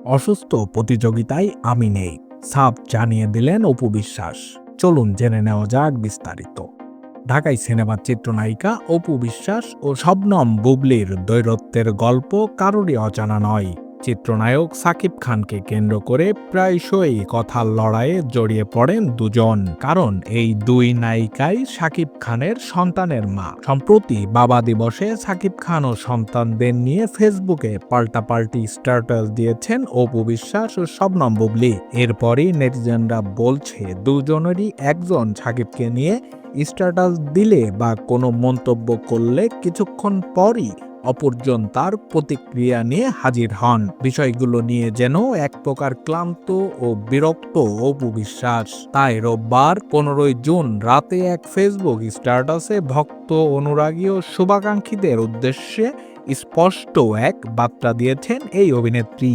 অসুস্থ প্রতিযোগিতায় আমি নেই, সাফ জানিয়ে দিলেন অপু বিশ্বাস। চলুন জেনে নেওয়া যাক বিস্তারিত। ঢাকাই সিনেমার চিত্রনায়িকা অপু বিশ্বাস ও শবনম বুবলির দ্বৈরথের গল্প কারোরই অজানা নয়। চিত্রনায়ক সাকিব খানকে কেন্দ্র করে প্রায়শই কথার লড়াইয়ে জড়িয়ে পড়েন দুজন, কারণ এই দুই নায়িকাই সাকিব খানের সন্তানের মা। সম্প্রতি বাবা দিবসে সাকিব খান ও সন্তানদের নিয়ে ফেসবুকে পাল্টাপাল্টি স্ট্যাটাস দিয়েছেন অপু বিশ্বাস ও শবনম বুবলি। এরপরই নেটিজেনরা বলছে, দুজনেরই একজন সাকিবকে নিয়ে স্ট্যাটাস দিলে বা কোনো মন্তব্য করলে কিছুক্ষণ পরই অপরজন তার প্রতিক্রিয়া নিয়ে হাজির হন। বিষয়গুলো নিয়ে যেন এক প্রকার ক্লান্ত ও বিরক্ত অপু বিশ্বাস। তাই রোববার 15 জুন রাতে এক ফেসবুক স্ট্যাটাসে ভক্ত, অনুরাগী ও শুভাকাঙ্ক্ষীদের উদ্দেশ্যে স্পষ্ট এক বার্তা দিয়েছেন এই অভিনেত্রী।